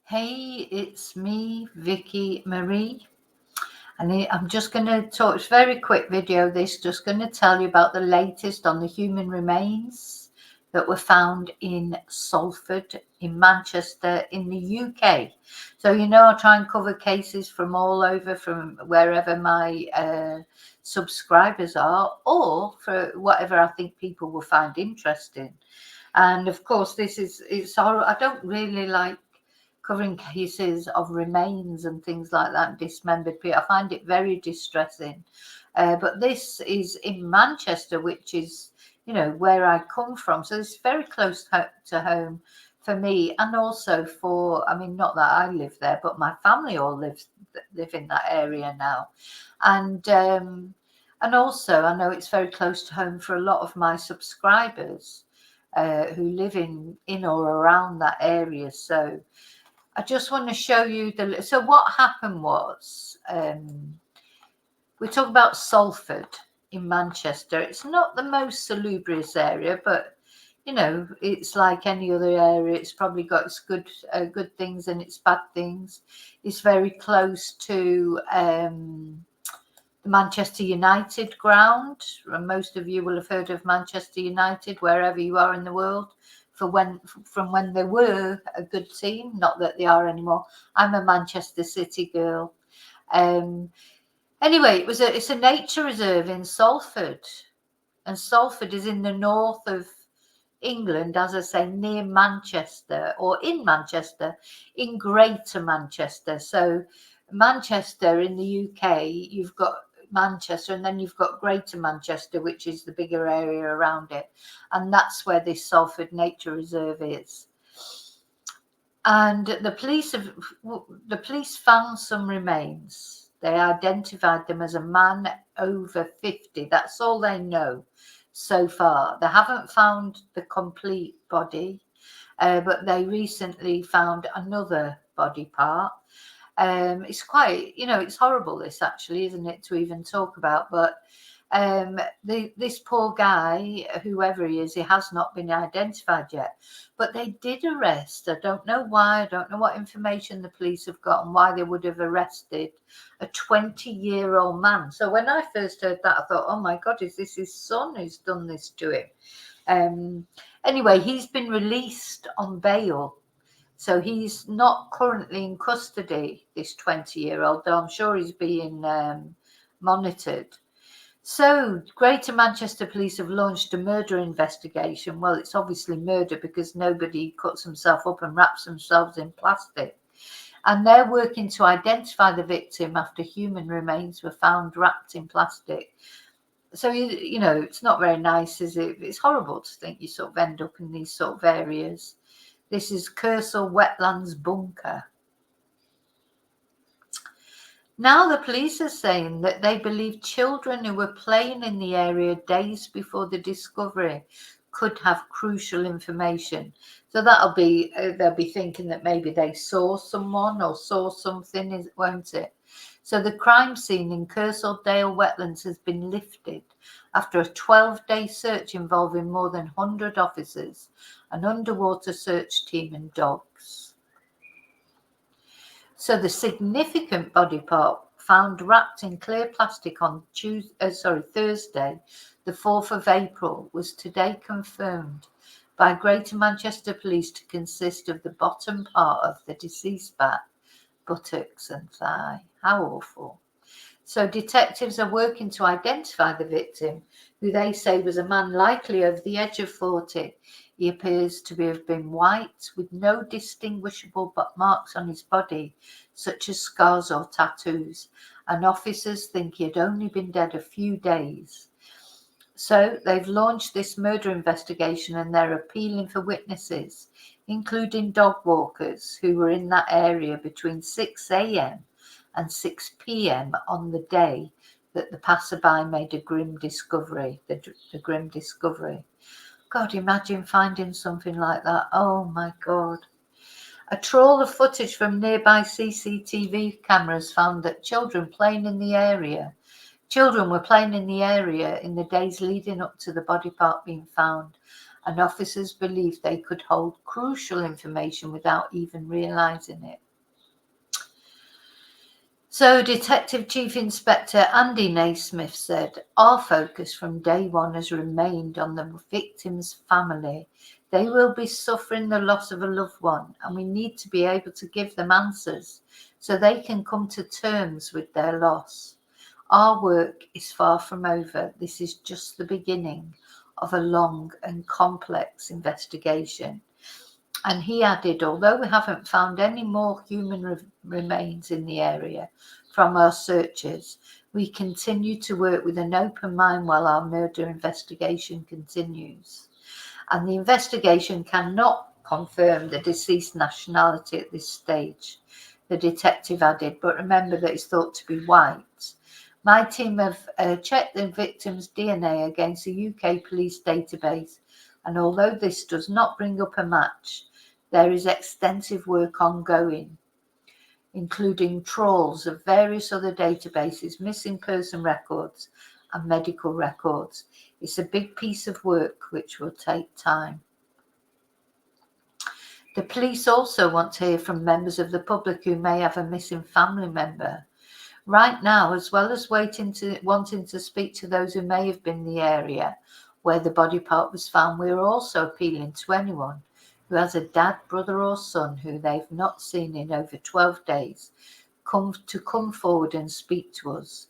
Hey, it's me, Vicky Marie, and I'm just going to talk. It's a very quick video. This just going to tell you about the latest on the human remains that were found in Salford, in Manchester, in the UK. So I try and cover cases from all over, from wherever my subscribers are, or for whatever I think people will find interesting. And of course, it's horrible. I don't really like covering cases of remains and things like that, dismembered people. I find it very distressing. But this is in Manchester, which is, where I come from. So it's very close to home for me, and also I mean, not that I live there, but my family all live in that area now. And also I know it's very close to home for a lot of my subscribers who live in or around that area. So I just want to show you so what happened was, we talk about Salford in Manchester. It's not the most salubrious area, but it's like any other area. It's probably got its good things and its bad things. It's very close to the Manchester United ground. And most of you will have heard of Manchester United wherever you are in the world, from when they were a good team, not that they are anymore. I'm a Manchester City girl. Anyway, it's a nature reserve in Salford, and Salford is in the north of England, as I say, near Manchester, or in Manchester, in Greater Manchester. So Manchester in the UK, you've got Manchester, and then you've got Greater Manchester, which is the bigger area around it, and that's where this Salford Nature Reserve is. And the police found some remains. They identified them as a man over 50. That's all they know so far. They haven't found the complete body, but they recently found another body part. It's quite, it's horrible, this actually, isn't it, to even talk about? But this poor guy, whoever he is, he has not been identified yet. But they did arrest. I don't know why. I don't know what information the police have got and why they would have arrested a 20-year-old man. So when I first heard that, I thought, oh my God, is this his son who's done this to him? Anyway, he's been released on bail. So he's not currently in custody, this 20-year-old, though I'm sure he's being monitored. So Greater Manchester Police have launched a murder investigation. Well, it's obviously murder because nobody cuts himself up and wraps themselves in plastic. And they're working to identify the victim after human remains were found wrapped in plastic. So, it's not very nice, is it? It's horrible to think you sort of end up in these sort of areas. This is Kersal Wetlands Bunker. Now the police are saying that they believe children who were playing in the area days before the discovery could have crucial information. So that'll be, they'll be thinking that maybe they saw someone or saw something, won't it? So the crime scene in Kersaldale Wetlands has been lifted after a 12-day search involving more than 100 officers, an underwater search team and dogs. So the significant body part found wrapped in clear plastic on Thursday, the 4th of April, was today confirmed by Greater Manchester Police to consist of the bottom part of the deceased back, buttocks and thigh. How awful. So detectives are working to identify the victim, who they say was a man likely over the age of 40. He appears to have been white, with no distinguishable marks on his body, such as scars or tattoos, and officers think he had only been dead a few days. So they've launched this murder investigation, and they're appealing for witnesses, including dog walkers who were in that area between 6 a.m. and 6 p.m. on the day that the passerby made a grim discovery, the grim discovery. God, imagine finding something like that. Oh my God. A trawl of footage from nearby CCTV cameras found that children were playing in the area in the days leading up to the body part being found. and officers believed they could hold crucial information without even realising it. So Detective Chief Inspector Andy Naismith said, "Our focus from day one has remained on the victim's family. They will be suffering the loss of a loved one, and we need to be able to give them answers so they can come to terms with their loss. Our work is far from over. This is just the beginning of a long and complex investigation." And he added, "Although we haven't found any more human remains in the area from our searches, we continue to work with an open mind while our murder investigation continues. And the investigation cannot confirm the deceased nationality at this stage," the detective added, "but remember that it's thought to be white. My team have checked the victim's DNA against the UK police database, and although this does not bring up a match, there is extensive work ongoing, including trawls of various other databases, missing person records, and medical records. It's a big piece of work which will take time." The police also want to hear from members of the public who may have a missing family member. Right now, as well as wanting to speak to those who may have been in the area where the body part was found, we are also appealing to anyone who has a dad, brother or son who they've not seen in over 12 days to come forward and speak to us.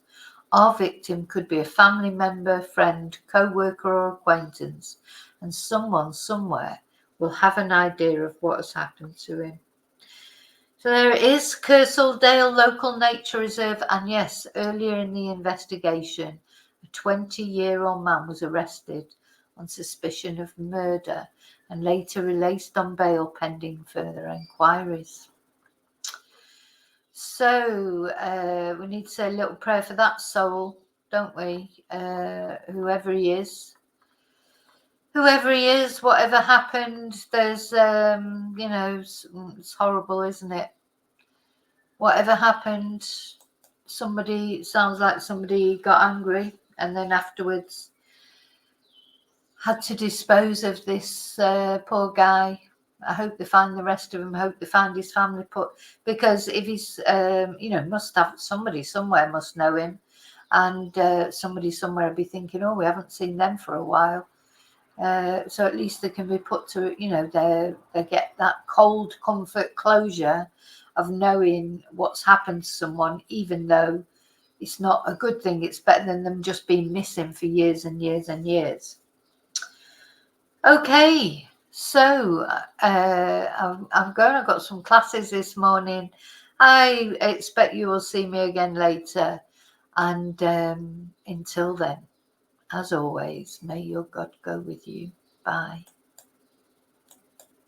Our victim could be a family member, friend, co-worker or acquaintance, and someone somewhere will have an idea of what has happened to him. So there it is, Kersaldale Local Nature Reserve, and yes, earlier in the investigation, a 20-year-old man was arrested on suspicion of murder and later released on bail pending further inquiries. So we need to say a little prayer for that soul, don't we? Whoever he is, whatever happened, there's, it's horrible, isn't it? Whatever happened, sounds like somebody got angry and then afterwards had to dispose of this poor guy. I hope they find the rest of him. I hope they find his family, because if he's, must have somebody somewhere must know him, and somebody somewhere will be thinking, "Oh, we haven't seen them for a while." So at least they can be put to, they get that cold comfort closure of knowing what's happened to someone, even though it's not a good thing. It's better than them just being missing for years and years and years. Okay, so I've got some classes this morning. I expect you will see me again later, and until then, as always, may your God go with you. Bye.